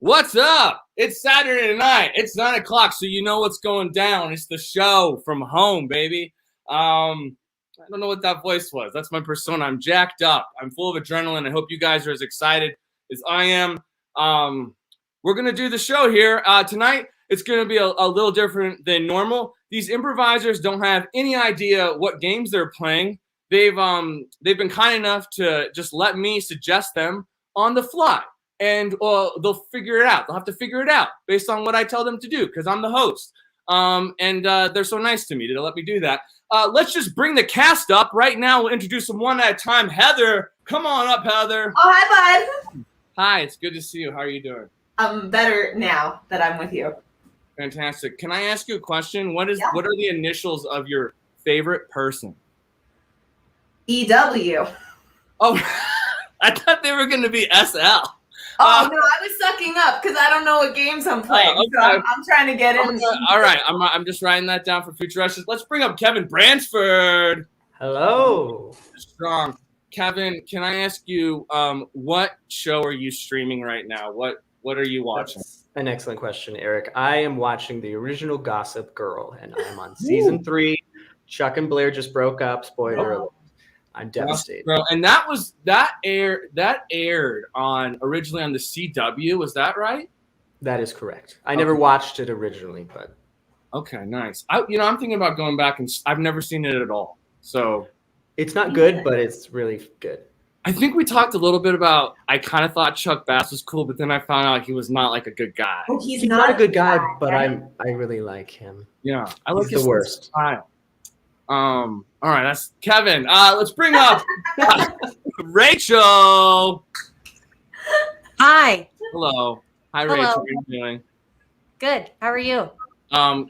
What's up? It's Saturday night. It's 9 o'clock, so you know what's going down. It's the show from home, baby. I don't know what that voice was. That's my persona. I'm jacked up. I'm full of adrenaline. I hope you guys are as excited as I am. We're going to do the show here. Tonight, it's going to be a little different than normal. These improvisers don't have any idea what games they're playing. They've been kind enough to just let me suggest them on the fly. And they'll figure it out. They'll have to figure it out based on what I tell them to do because I'm the host. And they're so nice to me to let me do that. Let's just bring the cast up. Right now, we'll introduce them one at a time. Heather, come on up, Heather. Oh, hi, bud. Hi, it's good to see you. How are you doing? I'm better now that I'm with you. Fantastic. Can I ask you a question? What are the initials of your favorite person? EW. Oh, I thought they were going to be SL. Oh, no, I was sucking up because I don't know what games I'm playing. Okay. So I'm trying to get in. All right. I'm just writing that down for future questions. Let's bring up Kevin Bransford. Hello. Strong. Kevin, can I ask you, what show are you streaming right now? What are you watching? That's an excellent question, Eric. I am watching the original Gossip Girl, and I'm on season 3. Chuck and Blair just broke up. Spoiler alert. I'm devastated. Bro, and that aired on originally on the CW. Was that right? That is correct. I never watched it originally, but okay, nice. I'm thinking about going back, and I've never seen it at all. So it's not good, but it's really good. I think we talked a little bit about. I kind of thought Chuck Bass was cool, but then I found out he was not like a good guy. Oh, he's not a good guy, but I really like him. Yeah, I like his the worst style. All right, that's Kevin. Let's bring up Rachel. Hi. Hello. Hi, Hello. Rachel. How are you doing? Good. How are you? I'm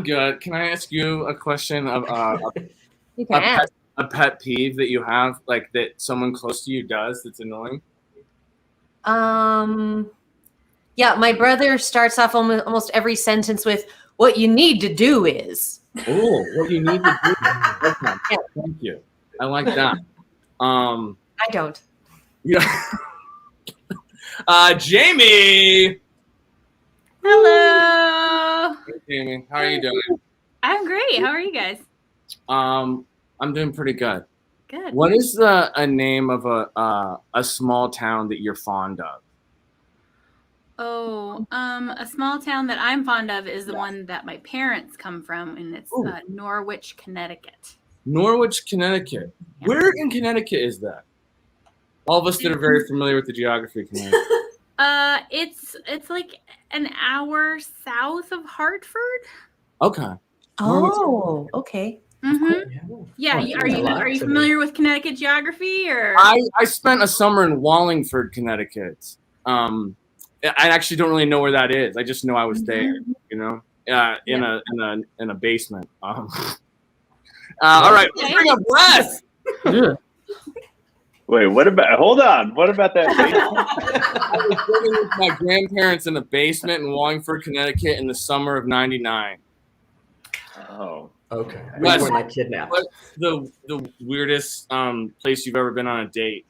good. Can I ask you a question of You can ask. a pet peeve that you have, like that someone close to you does that's annoying? Yeah, my brother starts off almost every sentence with, "What you need to do is." Oh, what you need to do. Okay. Yeah. Thank you. I like that. I don't. Yeah. Jamie. Hello. Hey, Jamie. How are you doing? I'm great. How are you guys? I'm doing pretty good. Good. What is a name of a small town that you're fond of? Oh, a small town that I'm fond of is the one that my parents come from, and it's Norwich, Connecticut. Norwich, Connecticut. Yeah. Where in Connecticut is that? All of us that are very familiar with the geography of Connecticut. It's like an hour south of Hartford. Okay. Oh, okay. Mm-hmm. Yeah. Are you familiar with Connecticut geography, or? I spent a summer in Wallingford, Connecticut. I actually don't really know where that is. I just know I was there. In a basement. All right. Let's bring up Wes. Wait, hold on. What about that basement? I was living with my grandparents in a basement in Wallingford, Connecticut in the summer of '99. Oh. Okay. Wes, when I kidnapped. what's the weirdest place you've ever been on a date?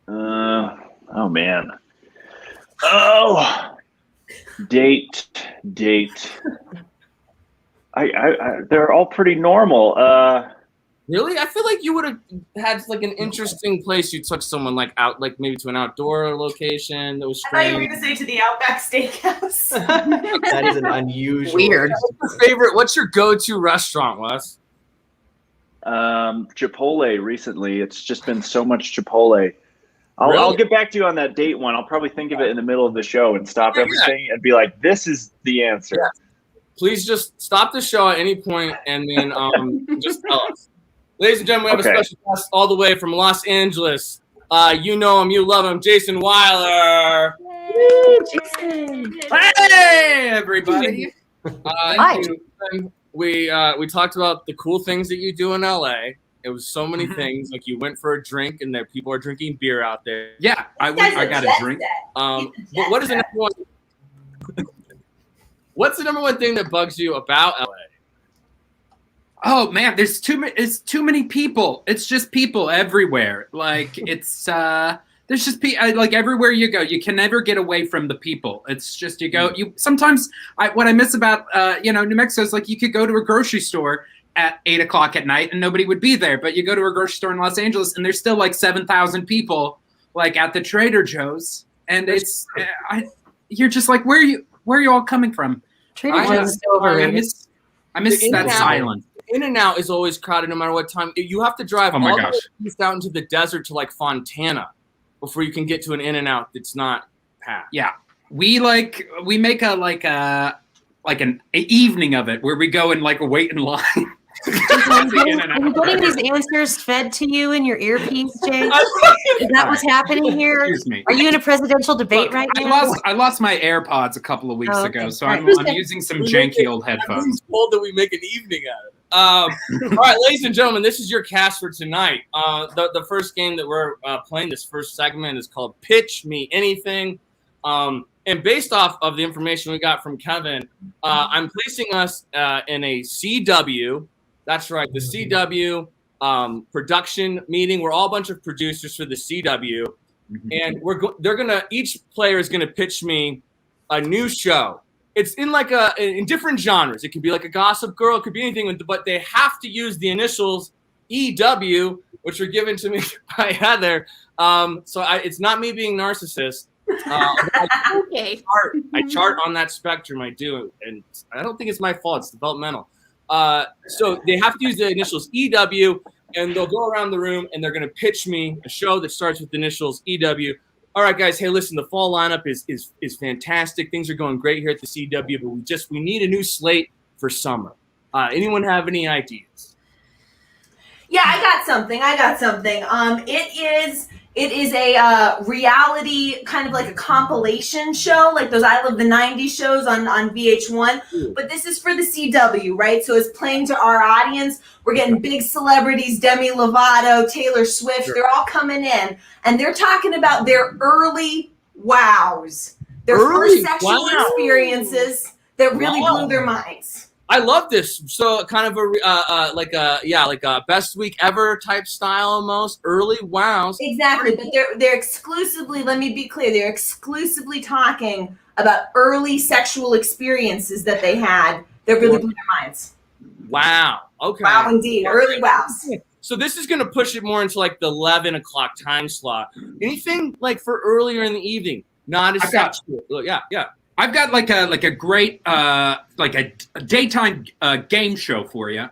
Oh man. Oh. Date. I they're all pretty normal. Really? I feel like you would have had like an interesting place you took someone like out, like maybe to an outdoor location that was I thought you were strange. going to say to the Outback Steakhouse. That is an unusual. Weird. What's your go-to restaurant, Wes? Chipotle recently. It's just been so much Chipotle. I'll Really? get back to you on that date one. I'll probably think of it in the middle of the show and stop Yeah. everything and be like, this is the answer. Yeah. Please just stop the show at any point and then just tell us. Ladies and gentlemen, we have a special guest all the way from Los Angeles. You know him, you love him, Jason Weiler. Jason. Hey, everybody. Hi. We talked about the cool things that you do in LA. It was so many things. Like you went for a drink, and there people are drinking beer out there. Yeah, I got a drink. What is the number one? What's the number one thing that bugs you about LA? Oh man, there's it's too many people. It's just people everywhere. Like it's there's just like everywhere you go, you can never get away from the people. It's just you go. You sometimes what I miss about New Mexico is like you could go to a grocery store at 8 o'clock at night and nobody would be there, but you go to a grocery store in Los Angeles and there's still like 7,000 people like at the Trader Joe's, and it's you're just like where are you all coming from? Trader Joe's is overrated. I miss that silence. In-N-Out is always crowded no matter what time. You have to drive all the way east out into the desert to like Fontana before you can get to an In-N-Out that's not packed. Yeah, we make an evening of it where we go and like wait in line. Are you getting these answers fed to you in your earpiece, Jay? Is that what's happening here? Excuse me. Are you in a presidential debate right now? I lost my AirPods a couple of weeks ago, so I'm using some janky old headphones. I'm told that we make an evening out of it. All right, ladies and gentlemen, this is your cast for tonight. The first game that we're playing, this first segment, is called Pitch Me Anything. And based off of the information we got from Kevin, I'm placing us in a CW. That's right, the CW production meeting. We're all a bunch of producers for the CW, and each player is gonna pitch me a new show. It's in like in different genres. It could be like a Gossip Girl. It could be anything, but they have to use the initials EW, which were given to me by Heather. So it's not me being narcissist. Okay. I chart on that spectrum. I do, and I don't think it's my fault. It's developmental. So they have to use the initials EW, and they'll go around the room and they're going to pitch me a show that starts with the initials EW. All right, guys. Hey, listen, the fall lineup is fantastic. Things are going great here at the CW, but we need a new slate for summer. Anyone have any ideas? Yeah, I got something. It is a reality, kind of like a compilation show, like those I Love the 90s shows on VH1. But this is for the CW, right? So it's playing to our audience. We're getting big celebrities, Demi Lovato, Taylor Swift. They're all coming in, and they're talking about their early wows, their first sexual experiences that really blew their minds. I love this. So kind of like a best week ever type style almost. Early wows. Exactly, but they're exclusively, let me be clear, they're exclusively talking about early sexual experiences that they had that really blew their minds. Wow. Okay. Wow, indeed. Early wows. So this is going to push it more into like the 11 o'clock time slot. Anything like for earlier in the evening? Not as sexual. Yeah. I've got like a great like a daytime game show for you.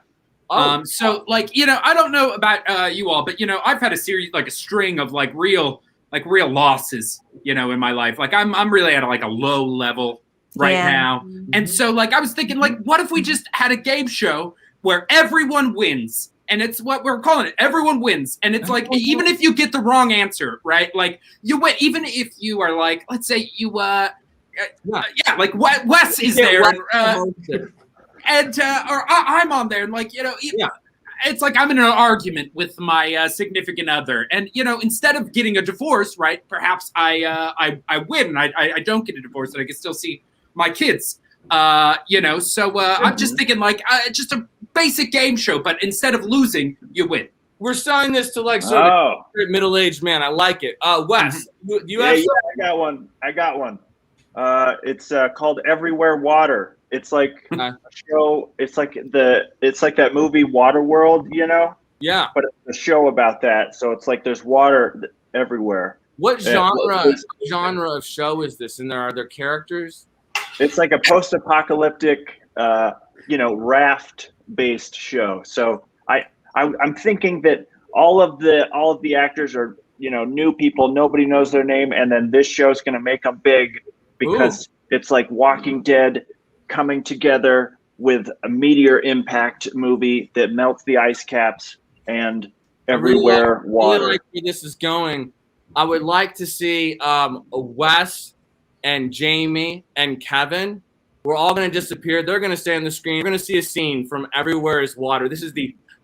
So like I don't know about you all, but I've had a string of like real losses in my life. Like I'm really at like a low level right now, and so like I was thinking like what if we just had a game show where everyone wins. And it's what we're calling it. Everyone wins. And it's like, even if you get the wrong answer, right? Like you win, even if you are like, let's say you, like Wes is there, or I'm on there, and like it's like I'm in an argument with my significant other, and instead of getting a divorce, right? Perhaps I win, and I don't get a divorce, and I can still see my kids, So I'm just thinking like just a basic game show, but instead of losing, you win. We're selling this to like sort of middle-aged man. I like it. Wes, do you have? Yeah, I got one. It's called Everywhere Water. It's like a show. It's like that movie Waterworld. Yeah. but it's a show about that. So it's like there's water everywhere. What genre What- of show is this? And are there characters? It's like a post-apocalyptic, raft-based show. So I'm thinking that all of the actors are new people. Nobody knows their name, and then this show's going to make them big because it's like Walking Dead coming together with a meteor impact movie that melts the ice caps and everywhere water. I really like where this is going. I would like to see Wes and Jamie and Kevin. We're all going to disappear. They're going to stay on the screen. We're going to see a scene from Everywhere is Water. This is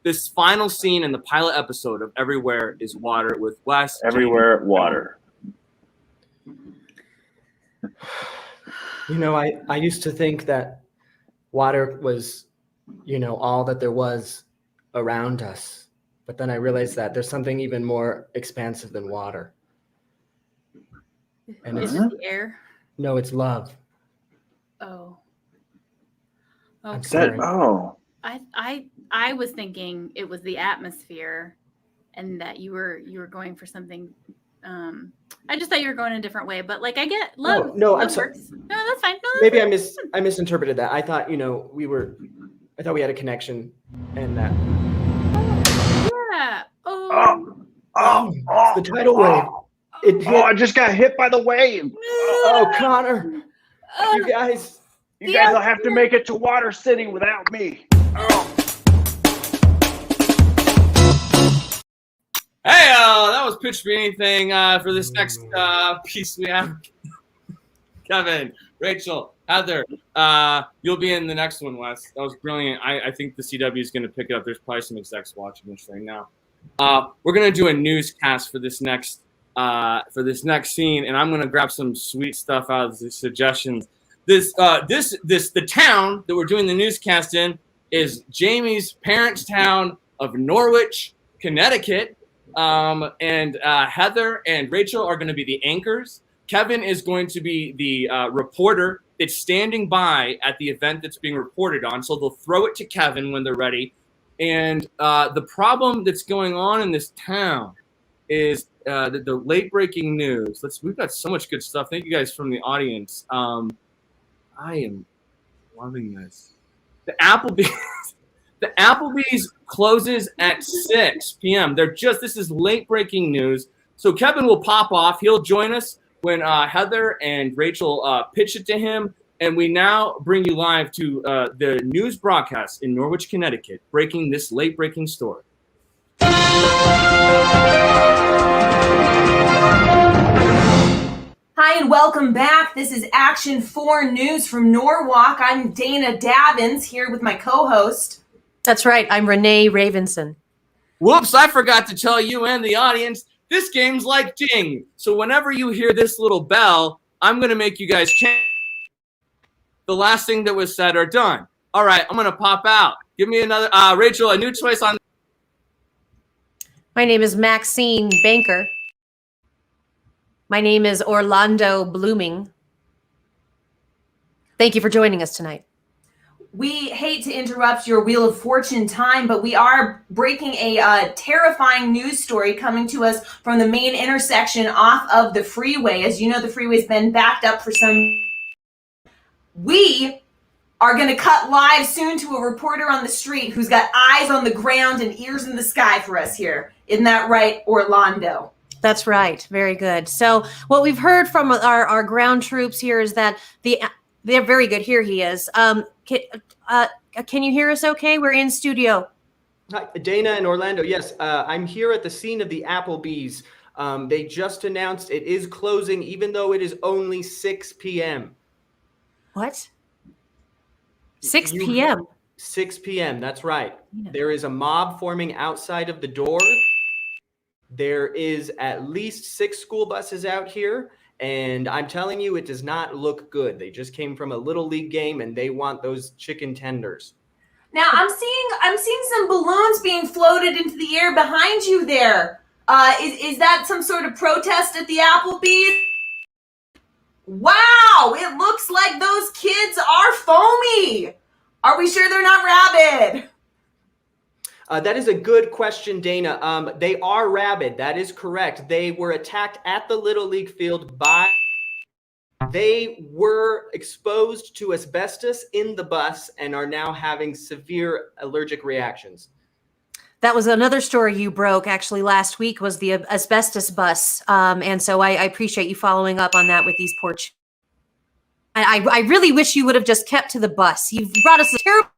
this final scene in the pilot episode of Everywhere is Water with Wes. Everywhere water. I used to think that water was, all that there was around us. But then I realized that there's something even more expansive than water. And Is it the air? No, it's love. Oh. I'm Okay. sorry. I was thinking it was the atmosphere, and that you were going for something. I just thought you were going a different way, but like I get love. No, I'm love sorry. works. No, that's fine. No, that's Maybe fine. I misinterpreted that. I thought, I thought we had a connection and that. Yeah. It's the tidal wave. It hit. I just got hit by the wave. Oh, Connor. You guys. You guys will have to make it to Water City without me. Hey, that was Pitch Me Anything for this next piece we have. Kevin, Rachel, Heather, you'll be in the next one, Wes. That was brilliant. I think the CW is going to pick it up. There's probably some execs watching this right now. We're going to do a newscast for this next scene, and I'm going to grab some sweet stuff out of the suggestions. The town that we're doing the newscast in is Jamie's parents' town of Norwich, Connecticut. And Heather and Rachel are going to be the anchors. Kevin is going to be the reporter that's standing by at the event that's being reported on. So they'll throw it to Kevin when they're ready. And the problem that's going on in this town is the late breaking news. We've got so much good stuff. Thank you guys from the audience. I am loving this. The Applebee's closes at 6 p.m. This is late breaking news. So Kevin will pop off. He'll join us when Heather and Rachel pitch it to him. And we now bring you live to the news broadcast in Norwich, Connecticut, breaking this late breaking story. Hi and welcome back. This is Action 4 News from Norwalk. I'm Dana Davins here with my co-host. That's right. I'm Renee Ravenson. Whoops, I forgot to tell you and the audience, this game's like Ding. So whenever you hear this little bell, I'm going to make you guys change the last thing that was said or done. All right, I'm going to pop out. Give me another, Rachel, a new choice on. My name is Maxine Banker. My name is Orlando Blooming. Thank you for joining us tonight. We hate to interrupt your Wheel of Fortune time, but we are breaking a terrifying news story coming to us from the main intersection off of the freeway. As you know, the freeway's been backed up for some. We are going to cut live soon to a reporter on the street who's got eyes on the ground and ears in the sky for us here. Isn't that right, Orlando? That's right. Very good. So what we've heard from our ground troops here is that they're very good. Here he is. Can you hear us okay? We're in studio. Hi, Dana and Orlando. Yes, I'm here at the scene of the Applebee's. They just announced it is closing, even though it is only 6 p.m. What? 6 p.m. 6 p.m. That's right. Yeah. There is a mob forming outside of the door. There is at least 6 school buses out here. And I'm telling you, it does not look good. They just came from a little league game and they want those chicken tenders. Now I'm seeing some balloons being floated into the air behind you there. Is that some sort of protest at the Applebee's? Wow, it looks like those kids are foamy. Are we sure they're not rabid? That is a good question, Dana. They are rabid. That is correct. They were attacked at the Little League field by. They were exposed to asbestos in the bus and are now having severe allergic reactions. That was another story you broke actually last week, was the asbestos bus. And so I appreciate you following up on that with these poor children. I really wish you would have just kept to the bus. You've brought us a terrible.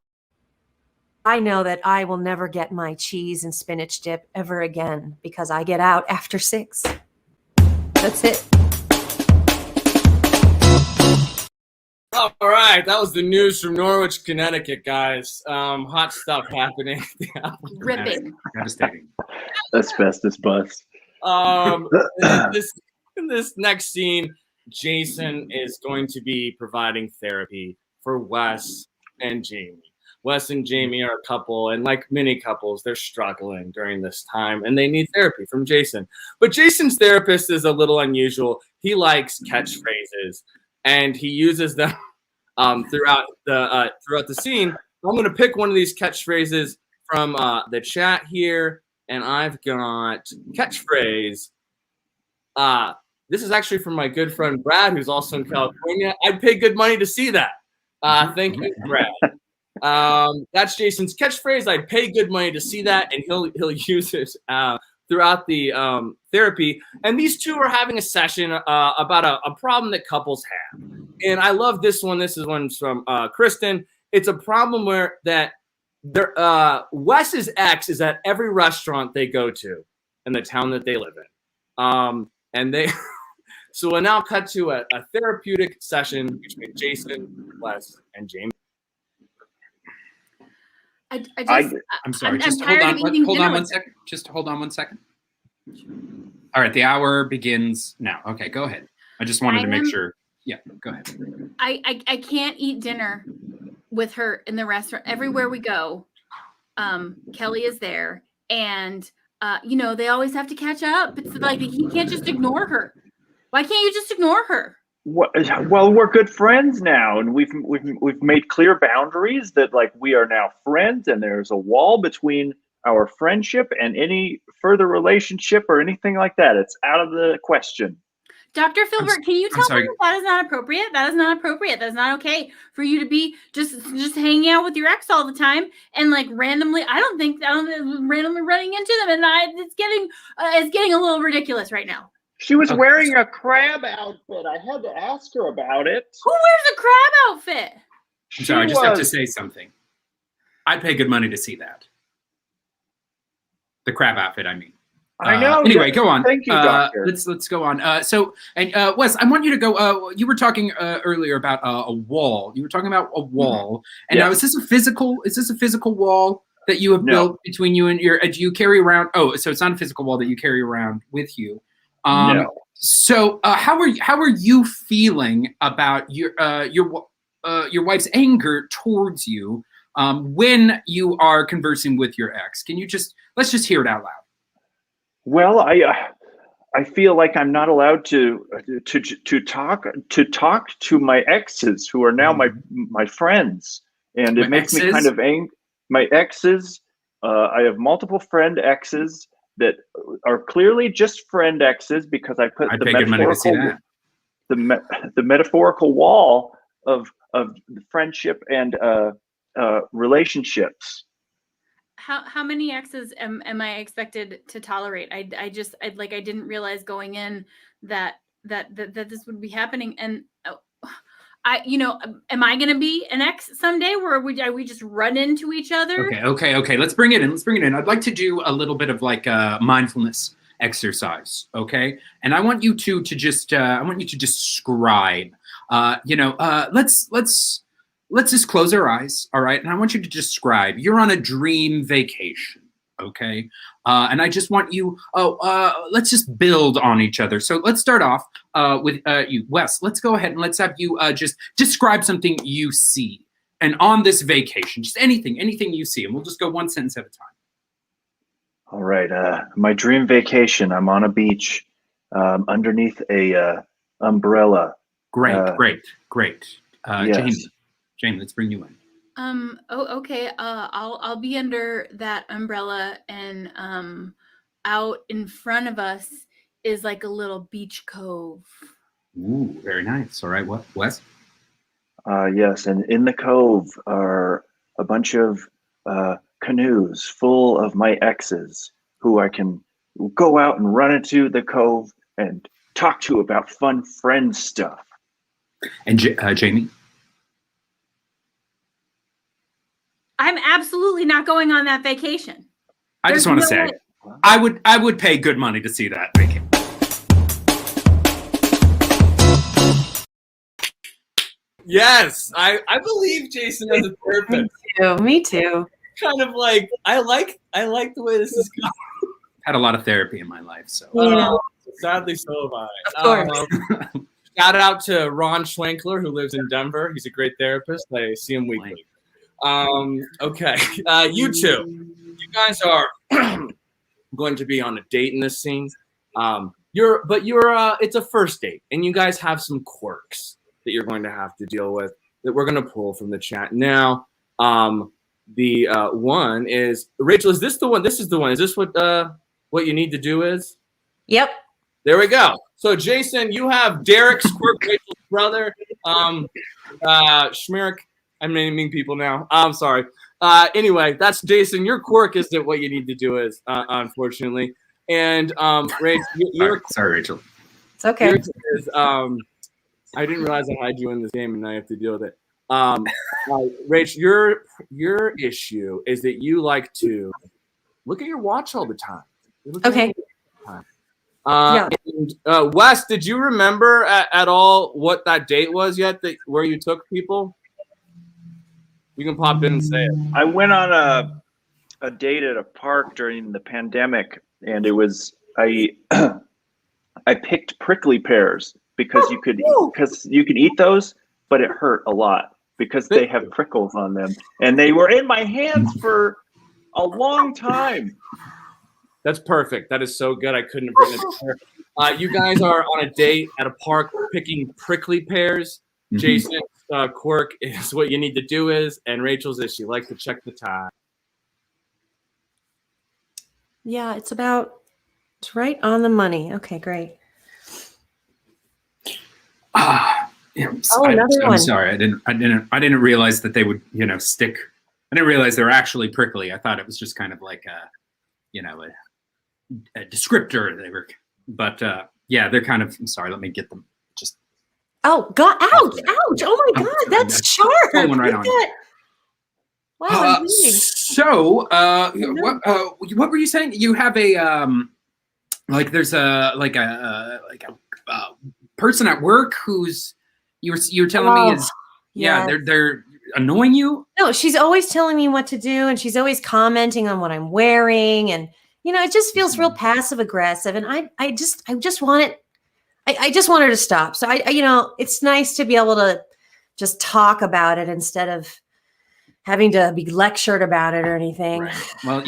I know that I will never get my cheese and spinach dip ever again because I get out after 6. That's it. All right, that was the news from Norwich, Connecticut, guys. Hot stuff happening. Ripping. Devastating. Asbestos bus. This next scene, Jason is going to be providing therapy for Wes and Jamie. Wes and Jamie are a couple, and like many couples, they're struggling during this time, and they need therapy from Jason. But Jason's therapist is a little unusual. He likes catchphrases, and he uses them throughout the scene. I'm going to pick one of these catchphrases from the chat here, and I've got catchphrase. This is actually from my good friend Brad, who's also in California. I'd pay good money to see that. Thank you, Brad. That's Jason's catchphrase. I'd pay good money to see that, and he'll use it throughout the therapy. And these two are having a session about a problem that couples have. And I love this one. This is one from Kristen. It's a problem where Wes's ex is at every restaurant they go to in the town that they live in. And they so we'll now cut to a therapeutic session between Jason, Wes, and Jamie. I'm sorry. Just hold on 1 second. Just hold on 1 second. All right, the hour begins now. Okay, go ahead. I just wanted to make sure. Yeah, go ahead. I can't eat dinner with her in the restaurant. Everywhere we go, Kelly is there, and they always have to catch up. It's like he can't just ignore her. Why can't you just ignore her? Well, we're good friends now, and we've made clear boundaries that like we are now friends, and there's a wall between our friendship and any further relationship or anything like that. It's out of the question. Dr. Filbert, can you tell me that is not appropriate? That is not appropriate. That's not okay for you to be just hanging out with your ex all the time and like randomly. I don't think randomly running into them, and it's getting a little ridiculous right now. She was wearing a crab outfit. I had to ask her about it. Who wears a crab outfit? I'm sorry, I just have to say something. I'd pay good money to see that. The crab outfit, I mean. I know. Anyway, go on. Thank you, Doctor. Let's go on. Wes, I want you to go. You were talking earlier about a wall. You were talking about a wall, and now is this a physical wall that you have built between you and your? Do you carry around? Oh, so it's not a physical wall that you carry around with you. No. So how are you feeling about your wife's anger towards you when you are conversing with your ex? Can you let's just hear it out loud. Well, I feel like I'm not allowed to talk to my exes who are now my friends, and it makes me kind of angry. My exes, I have multiple friend exes that are clearly just friend exes because I put the metaphorical wall of friendship and relationships. How many exes am I expected to tolerate? I didn't realize going in that this would be happening. And am I going to be an ex someday where we just run into each other? Okay. Let's bring it in. I'd like to do a little bit of like a mindfulness exercise. Okay. And I want you to describe, let's just close our eyes, all right? And I want you to describe, you're on a dream vacation, okay? And I just want you, let's just build on each other. So let's start off with you, Wes. Let's go ahead and let's have you just describe something you see. And on this vacation, just anything you see. And we'll just go one sentence at a time. All right, my dream vacation, I'm on a beach underneath a umbrella. Great. Yes. Jamie, let's bring you in. Oh, okay. I'll be under that umbrella, and out in front of us is like a little beach cove. Ooh, very nice. All right, what, Wes? Yes, and in the cove are a bunch of canoes full of my exes who I can go out and run into the cove and talk to about fun friend stuff. And Jamie? I'm absolutely not going on that vacation. I just want to say, I would pay good money to see that vacation. Yes, I believe Jason as a therapist. Me too. Kind of like I like the way this is going. Had a lot of therapy in my life, so Sadly, so have I. Of course. Shout out to Ron Schwenkler, who lives in Denver. He's a great therapist. I see him weekly. Okay, you two, you guys are going to be on a date in this scene. It's a first date, and you guys have some quirks that you're going to have to deal with that we're going to pull from the chat now. The one is Rachel. Is this the one? This is the one. Is this what you need to do is? Yep. There we go. So Jason, you have Derek's quirk, Rachel's brother. Schmirk. I'm naming people now. I'm sorry. Anyway, that's Jason. Your quirk isn't what you need to do is, unfortunately. And Rachel, sorry, Rachel. It's okay. Is, I didn't realize I had you in this game, and I have to deal with it. Rach, your issue is that you like to look at your watch all the time. Okay. Yeah. And, Wes, did you remember at all what that date was yet? Where you took people? You can pop in and say it. I went on a date at a park during the pandemic, and it was I picked prickly pears because you could eat those, but it hurt a lot because they have prickles on them, and they were in my hands for a long time. That's perfect. That is so good. I couldn't have written it better. You guys are on a date at a park picking prickly pears. Mm-hmm. Jason's quirk is what you need to do is, and Rachel's is she likes to check the time. Yeah, it's right on the money. Okay, great. Another one. I'm sorry. I didn't realize that they would, stick. I didn't realize they were actually prickly. I thought it was just kind of like a descriptor. They were, but yeah, they're kind of. I'm sorry. Let me get them. Just. Oh God! Ouch! Ouch! Oh my God! That's sharp. One right on. Wow. I'm bleeding. So, what were you saying? You have a there's a person at work who's you were telling me is they're annoying you? No, she's always telling me what to do, and she's always commenting on what I'm wearing, and it just feels real passive aggressive, and I just want it. I just want her to stop. So it's nice to be able to just talk about it instead of having to be lectured about it or anything. Right. Well,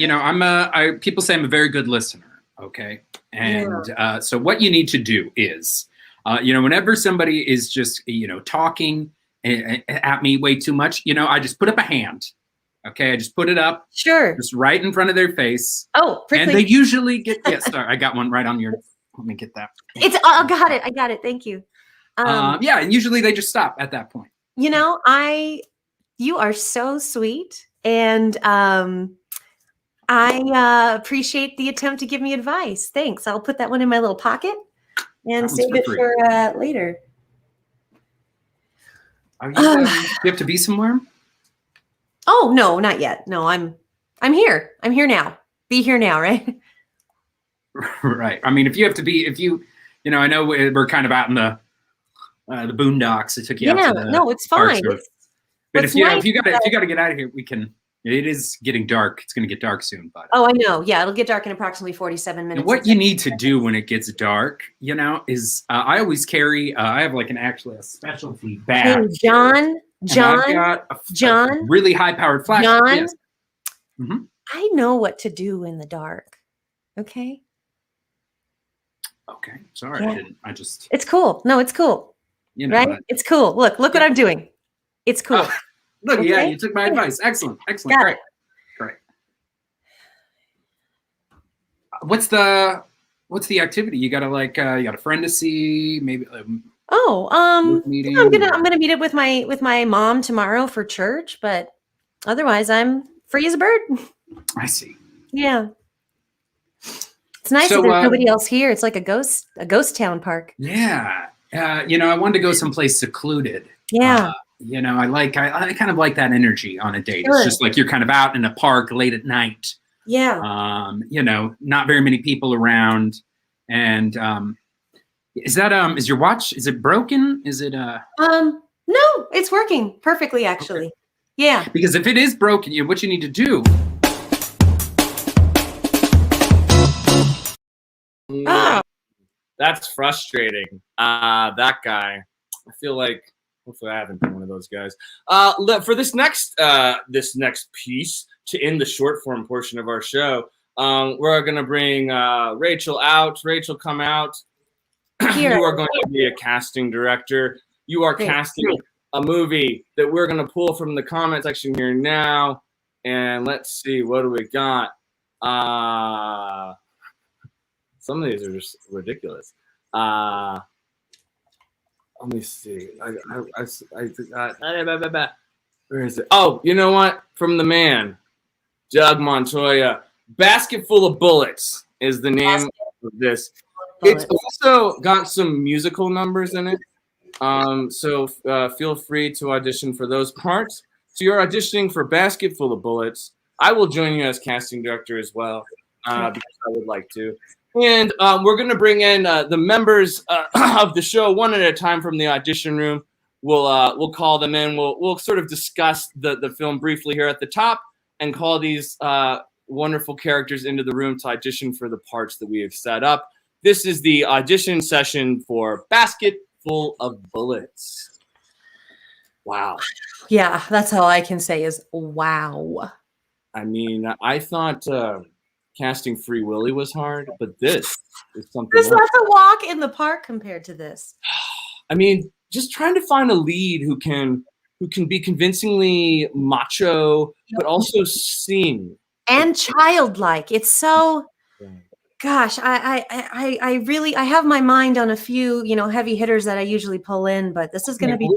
people say I'm a very good listener. Okay. And so what you need to do is, whenever somebody is just, talking at me way too much, I just put up a hand. Okay. I just put it up. Sure. Just right in front of their face. Oh, prickly. And they usually get, sorry, I got one right on your, let me get that. I got it. Thank you. And usually they just stop at that point. You are so sweet. And I appreciate the attempt to give me advice. Thanks. I'll put that one in my little pocket and save it for later. Do you have to be somewhere? Oh, no, not yet. No, I'm here. I'm here now. Be here now, right? Right. I mean, if I know we're kind of out in the boondocks. It took you out to the no, it's fine. But if you got to get out of here, we can. It is getting dark. It's going to get dark soon, but. Oh, I know. Yeah, it'll get dark in approximately 47 minutes. And what you need to do when it gets dark, is I always carry. I have a specialty bag. Hey, John. I've got a really high-powered flashlight. John, yes. Mm-hmm. I know what to do in the dark. Okay. Okay. Sorry, yeah. I didn't. I just. It's cool. No, it's cool. Right? It's cool. Look what I'm doing. It's cool. Look, yeah, Okay. you took my advice. Excellent. Excellent. Got Great. Great. What's the activity? You got a friend to see, maybe Oh, work meeting. I'm gonna meet up with my mom tomorrow for church, but otherwise I'm free as a bird. I see. Yeah. It's nice So, that there's nobody else here. It's like a ghost town park. Yeah. I wanted to go someplace secluded. Yeah. I kind of like that energy on a date. Sure. It's just like you're kind of out in a park late at night. Yeah. Not very many people around. And is your watch, is it broken? Is it No, it's working perfectly actually. Okay. Yeah. Because if it is broken, what you need to do. Ah. That's frustrating. That guy. I feel like hopefully I haven't been one of those guys. For this next piece to end the short form portion of our show, we're gonna bring Rachel out. Rachel, come out. Here. You are going to be a casting director. You are casting a movie that we're gonna pull from the comment section here now. And let's see, what do we got? Some of these are just ridiculous. Let me see. Where is it? Oh, you know what? From the man, Doug Montoya. Basket Full of Bullets is the name of this. It's also got some musical numbers in it. So feel free to audition for those parts. So you're auditioning for Basket Full of Bullets. I will join you as casting director as well, because I would like to. And we're going to bring in the members of the show one at a time from the audition room. We'll call them in. We'll sort of discuss the film briefly here at the top and call these wonderful characters into the room to audition for the parts that we have set up. This is the audition session for Basket Full of Bullets. Wow. Yeah, that's all I can say is wow. I mean, I thought casting Free Willy was hard, but this is something There's else. not a walk in the park compared to this. I mean, just trying to find a lead who can be convincingly macho, but also sing. And childlike. It's so gosh, I really have my mind on a few, heavy hitters that I usually pull in, but this is gonna be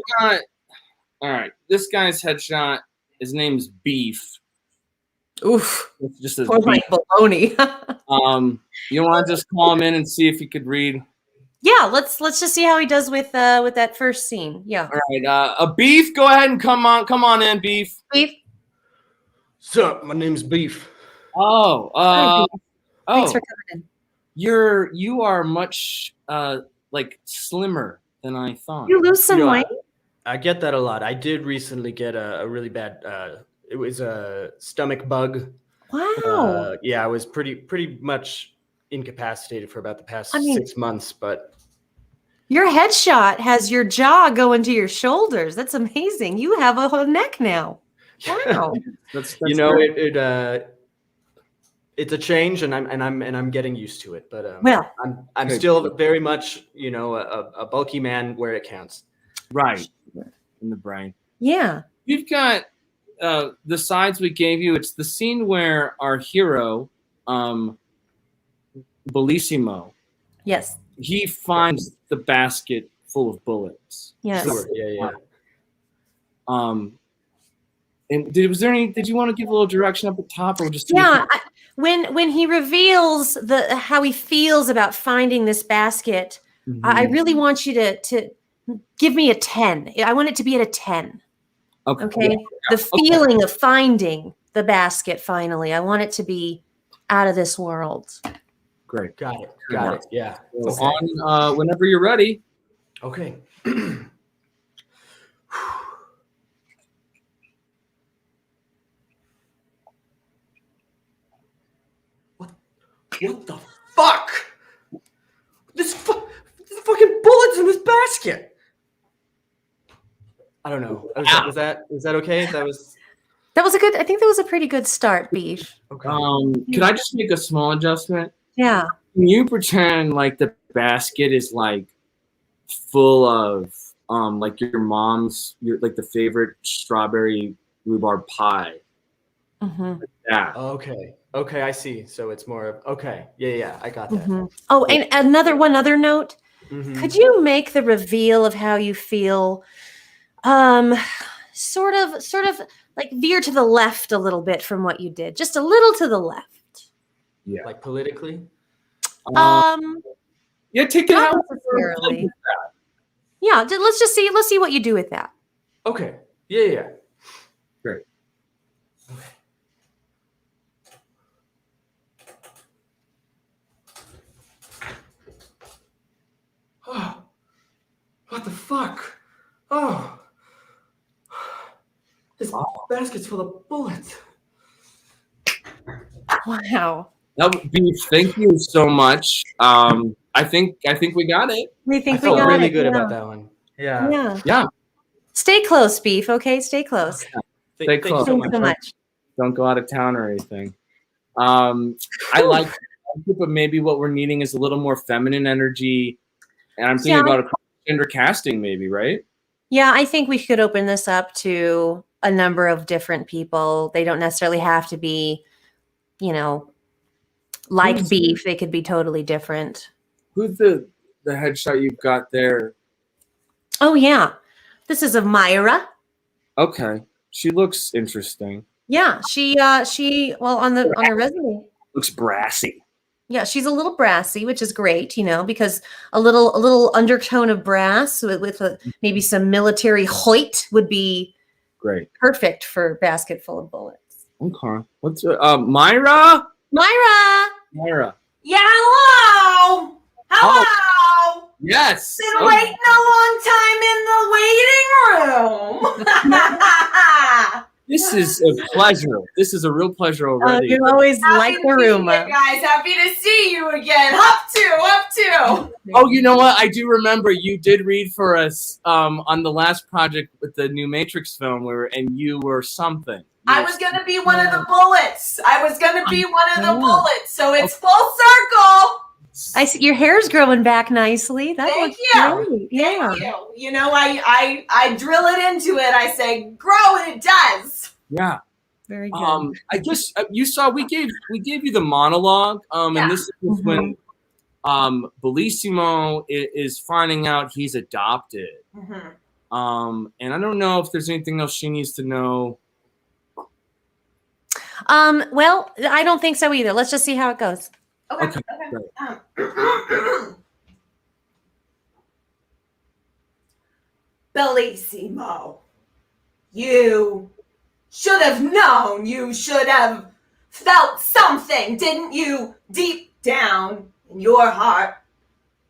all right. This guy's headshot, his name's Beef. oof. It's just a Poor like baloney. You want to just call him in and see if he could read? Yeah, let's just see how he does with that first scene. Yeah. All right, Beef, go ahead and come on in, Beef. Beef. Sup, my name's Beef. Thanks for coming in. You are much slimmer than I thought. You lose some weight. I get that a lot. I did recently get a really bad. It was a stomach bug. Wow. Yeah, I was pretty much incapacitated for about the past 6 months. But your headshot has your jaw going to your shoulders. That's amazing. You have a whole neck now. Wow. that's it's a change, and I'm getting used to it. But well, I'm still very much a bulky man where it counts. Right in the brain. Yeah. You've got the sides we gave you. It's the scene where our hero, Bellissimo. Yes. He finds the basket full of bullets. Yes. Sure. Yeah. And did you want to give a little direction up at top, or just when he reveals how he feels about finding this basket, I really want you to give me a 10. I want it to be at a 10. Okay. Yeah. The feeling of finding the basket finally. I want it to be out of this world. Great. Got it. Yeah. So on whenever you're ready. Okay. What the fuck? This fucking bullets in this basket. I don't know. Was that okay? That was a good. I think that was a pretty good start, Beef. okay. Could I just make a small adjustment? Yeah. Can you pretend like the basket is like full of like your mom's, like the favorite strawberry rhubarb pie. Mm-hmm. Yeah. Okay, I see. So it's more of okay. Yeah, I got that. Mm-hmm. Oh, and one other note. Mhm. Could you make the reveal of how you feel sort of like veer to the left a little bit from what you did? Just a little to the left. Yeah. Like politically? Yeah, take it Not out. necessarily. Yeah, let's see what you do with that. Okay. Yeah. Great. Oh, what the fuck? Oh, this basket's full of bullets. Wow. Beef, thank you so much. I think we got it. We I think we felt got really it. good Yeah. about that one. Yeah. Yeah. Stay close, Beef. Okay, stay close. Stay Thank you close. so Thanks so much. much. Don't go out of town or anything. I like it, but maybe what we're needing is a little more feminine energy. And I'm thinking about a gender casting, maybe, right? Yeah, I think we could open this up to a number of different people. They don't necessarily have to be, like Beef. They could be totally different. Who's the headshot you've got there? Oh yeah, this is of Myra. Okay, she looks interesting. Yeah, she on her resume. Looks brassy. Yeah, she's a little brassy, which is great, because a little undertone of brass with maybe some military hoit would be Great. perfect for Basket Full of Bullets. Okay. What's Myra? Myra. Yeah, hello. Hello. Yes. Been waiting a long time in the waiting room. This is a pleasure. This is a real pleasure already. You always like the room. Guys, happy to see you again. Up to. Oh, you know what? I do remember you did read for us on the last project with the new Matrix film, and you were something. I was gonna be one of the bullets. So it's full circle. I see your hair's growing back nicely. That Thank looks you. great. Yeah. Thank you. I drill it into it. I say grow, and it does. Yeah. Very good. I guess you saw we gave you the monologue. And this is when Bellissimo is finding out he's adopted. Mm-hmm. And I don't know if there's anything else she needs to know. Well, I don't think so either. Let's just see how it goes. Okay. Bellissimo, you should have known. You should have felt something, didn't you? Deep down in your heart,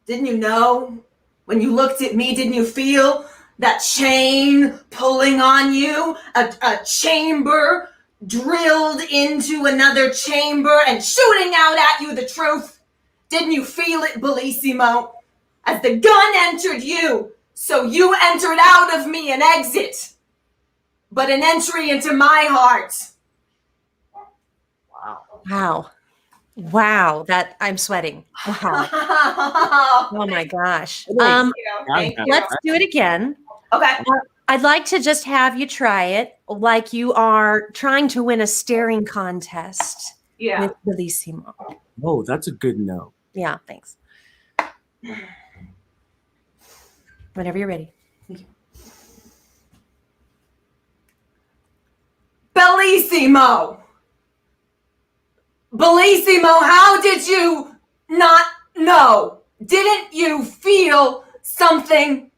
didn't you know? When you looked at me, didn't you feel that chain pulling on you? A chamber drilled into another chamber and shooting out at you the truth. Didn't you feel it, Bellissimo? As the gun entered you, so you entered out of me an exit, but an entry into my heart. Wow. That I'm sweating. Wow. Oh my gosh. Thank you. Let's do it again. Okay. I'd like to just have you try it like you are trying to win a staring contest with Bellissimo. Oh, that's a good no. Yeah, thanks. Whenever you're ready. Bellissimo, how did you not know? Didn't you feel something?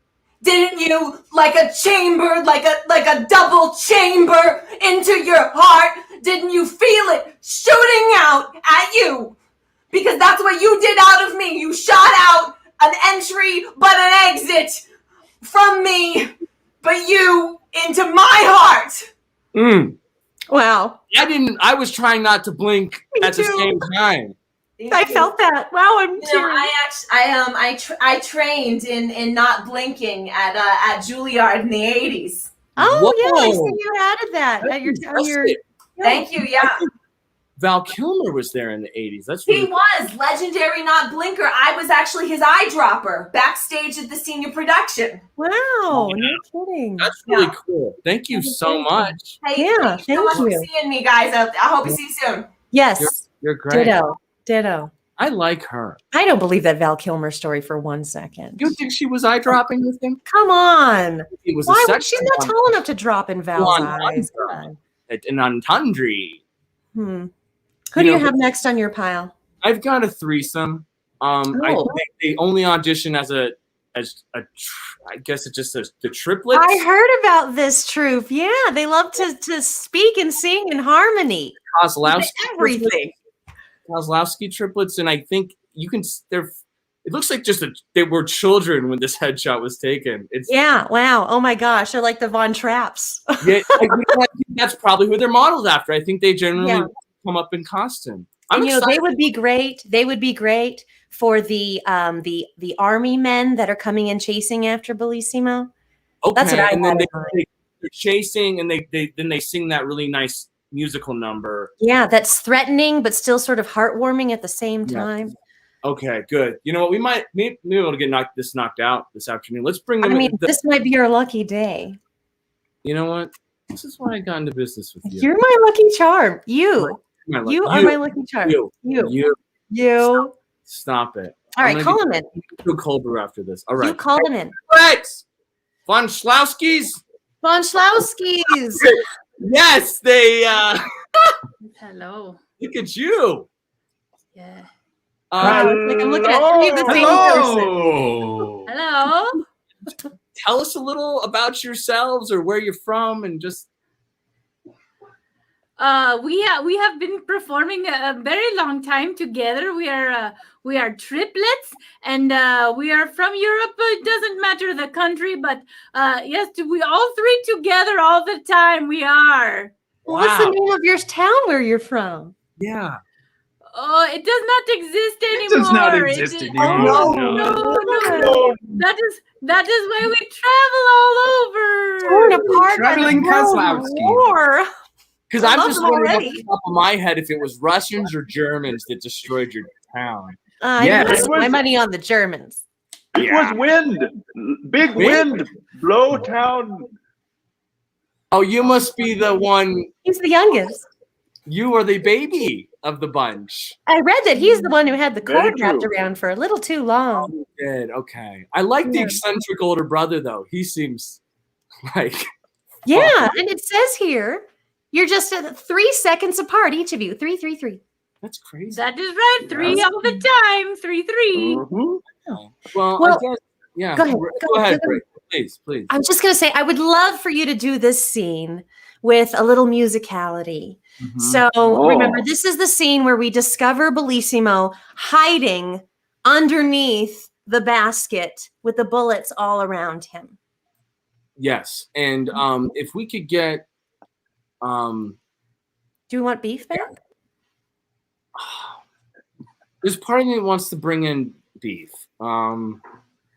Didn't you, like a chamber, like a double chamber into your heart? Didn't you feel it shooting out at you? Because that's what you did out of me. You shot out an entry but an exit from me, but you into my heart. Wow. I was trying not to blink at the same time. I felt that. Wow, I'm tearing. I trained in not blinking at Juilliard in the 80s. Oh, Whoa. yeah, I see you added that. At your Thank you, yeah. Val Kilmer was there in the 80s. That's He really was legendary, not blinker. I was actually his eyedropper backstage at the senior production. Wow, no kidding. That's really cool. Thank you so much. Hey, Yeah, thank you so much thank for you. seeing me, guys. I hope you see you soon. Yes, You're great. ditto. I like her. I don't believe that Val Kilmer story for 1 second. You think she was eye dropping with him? Come on. It was Why a would sex she's not tall enough to drop in Val's on eyes? Tundra. An entendre. Who do you have next on your pile? I've got a threesome. I they only audition as I guess it's just the triplets. I heard about this troupe. Yeah, they love to speak and sing in harmony. Kozlowski Everything. Kozlowski triplets, and I think you can. It looks like they were children when this headshot was taken. It's Yeah. Wow. Oh my gosh. They're like the Von Trapps. yeah, I think that's probably who they're modeled after. I think they generally come up in costume. I'm And, excited. they would be great. They would be great for the army men that are coming and chasing after Bellissimo. Okay, That's what I and then had in mind. they're chasing, and they sing that really nice musical number. Yeah, that's threatening but still sort of heartwarming at the same Yeah. time. Okay, good. You know what? We might maybe be able to get knocked out this afternoon. Let's bring them. I mean, this might be your lucky day. You know what? This is why I got into business with you. You're my lucky charm. You are my lucky charm. You. Stop it. All right, call him in. Do cold brew after this. All right. You call him in. Right. Von Schlauskis. Von Schlauskis. Yes, they. Hello. Look at you. Yeah. It's like I'm looking at three of the same person. Hello. Hello. Tell us a little about yourselves or where you're from, and just. We have been performing a very long time together. We are triplets, and we are from Europe. It doesn't matter the country, but yes, we all three together all the time. We are. Well, what's the name of your town where you're from? Yeah. Oh, it does not exist anymore. It does not exist anymore. No. That is why we travel all over. Torn apart by the Traveling World Kozlowski. War. Because I I'm love just them wondering off already. the top of my head if it was Russians or Germans that destroyed your town. Yeah. I put my money on the Germans. It was wind, big wind, blow town. Oh, you must be the one. He's the youngest. You are the baby of the bunch. I read that he's the one who had the Very cord wrapped true. around for a little too long. Good. Okay. I like the Yeah. eccentric older brother though. He seems like Yeah, and it says here you're just 3 seconds apart, each of you. 3, 3, 3. that's crazy. That is right. 3 all the time. 3, 3. Mhm. Well, I Well, guess, yeah. go ahead. Go ahead, Bray. Please. I was just going to say, I would love for you to do this scene with a little musicality. Mhm. So Oh. remember, this is the scene where we discover Bellissimo hiding underneath the basket with the bullets all around him. Yes, and if we could get Do you want beef back? there's part of me that wants to bring in beef.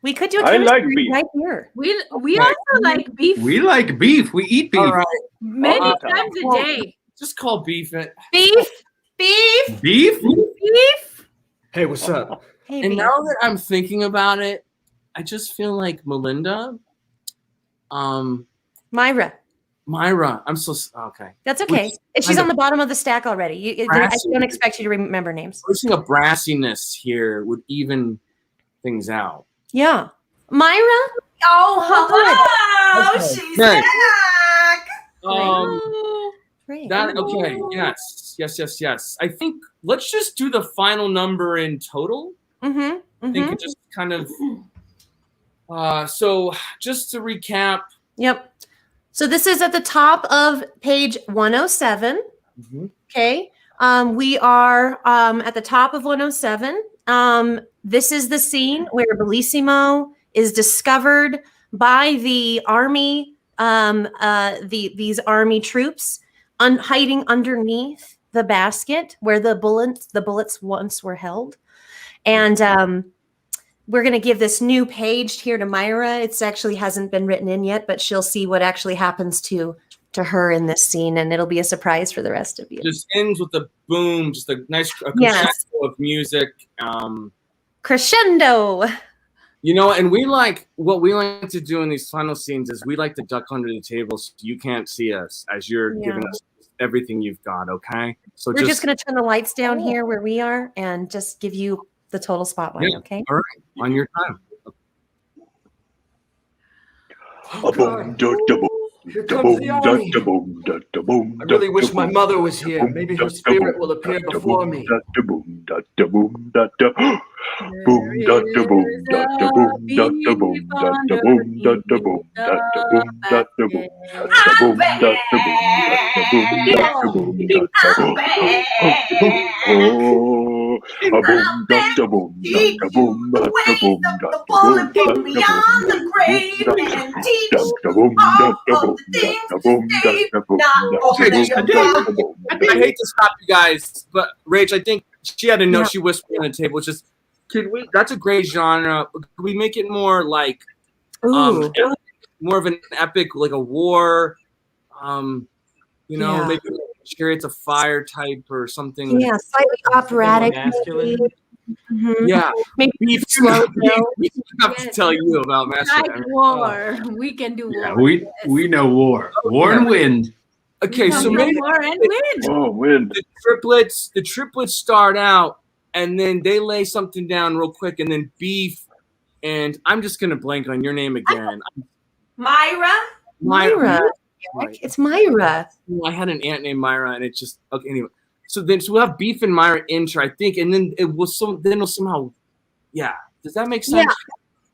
We could do a I like chemistry beef. right here. We also like beef We like beef. We eat beef. All right, many Uh, times a well- day. just call beef it. Beef! Beef! Beef? Beef. Hey, what's up? Hey, And beef. now that I'm thinking about it, I just feel like Melinda, Myra. Myra. I'm so okay. That's okay. Which She's kind on of the bottom of the stack already. I brassy. don't expect you to remember names. Pushing a brassiness here would even things out. Yeah. Myra? Oh, hello. Okay. She's Great. back. Oh. Great. That okay? Yes. I think let's just do the final number in total. Mm-hmm. I think it just kind of. So just to recap. Yep. So this is at the top of page 107. Okay. We are at the top of 107. This is the scene where Bellissimo is discovered by the army, these army troops, hiding underneath the basket where the bullets once were held. And we're going to give this new page here to Myra. It's actually hasn't been written in yet, but she'll see what actually happens to to her in this scene, and it'll be a surprise for the rest of you. Just ends with a boom, just a nice Yes. crescendo of music. Crescendo. You know, and what we like to do in these final scenes is we like to duck under the table so you can't see us as you're giving us everything you've got, okay? So we're just going to turn the lights down here where we are and just give you the total spotlight, okay? All right, on your time. Here comes the army. I really wish my mother was here. Maybe her spirit will appear before me. I hate to stop you guys, but Rach, I think she had to know. She whispered on the table. It's just, that's a great genre. Could we make it more like, more of an epic, like a war, maybe Chariots of Fire type or something. Yeah, slightly operatic. Yeah, maybe slow down. We have to tell you about Master. War. We can do war. We know war. War and wind. Okay, so maybe war and wind. Oh, wind. The triplets start out, and then they lay something down real quick, and then Beef, and I'm just gonna blank on your name again. Myra. Right. It's Myra. I had an aunt named Myra, and it's just okay. Anyway, so we'll have Beef and Myra enter, I think, and then it'll somehow. Yeah, does that make sense?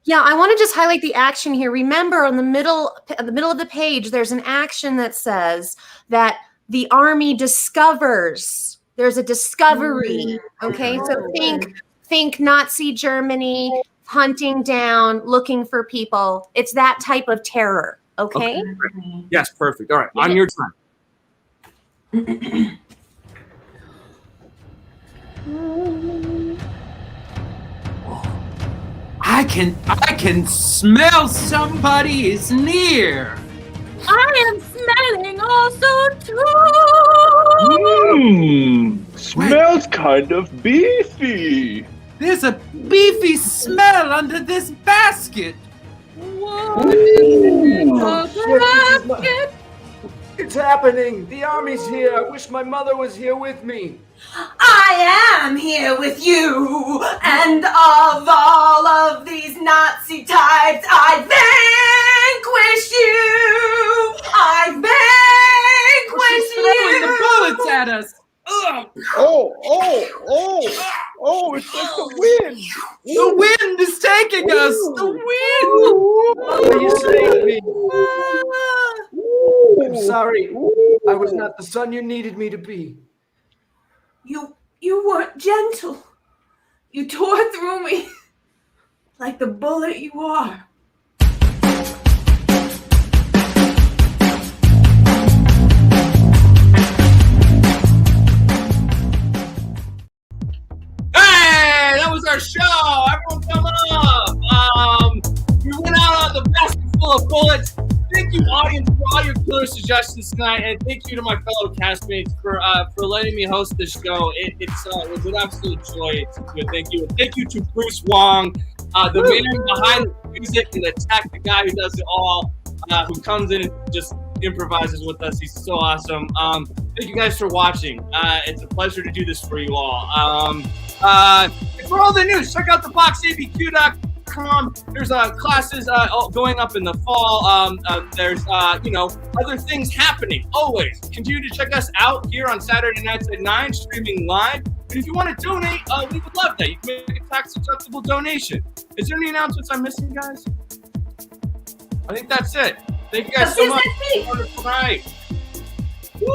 Yeah, I want to just highlight the action here. Remember, in the middle of the page, there's an action that says that the army discovers. There's a discovery. Okay, so think Nazi Germany hunting down, looking for people. It's that type of terror. Okay. Yes, perfect. All right, on your time. I can smell somebody is near. I am smelling also too. Smells kind of beefy. There's a beefy smell under this basket. It's happening. The army's here. I wish my mother was here with me. I am here with you, and of all of these Nazi types, I vanquish you. I vanquish Throwing the you. bullets at us. Ugh. Oh, it's like the wind. The wind is taking us. The wind. Mother, you saved me. I'm sorry. I was not the son you needed me to be. You weren't gentle. You tore through me like the bullet you are. Hey, that was our show. Everyone come up. We went out on the basket full of bullets. Thank you, audience, for all your killer suggestions tonight, and thank you to my fellow castmates for letting me host this show. It was an absolute joy to do it. Thank you. And thank you to Bruce Wong, the man behind the music and the tech, the guy who does it all, who comes in and just improvises with us. He's so awesome. Thank you guys for watching. It's a pleasure to do this for you all. And for all the news, check out theboxabq.com. There's classes going up in the fall. There's other things happening. Always continue to check us out here on Saturday nights at 9, streaming live. And if you want to donate, we would love that. You can make a tax-deductible donation. Is there any announcements I'm missing, guys? I think that's it. Thank you guys so much. Wonderful night. Woo!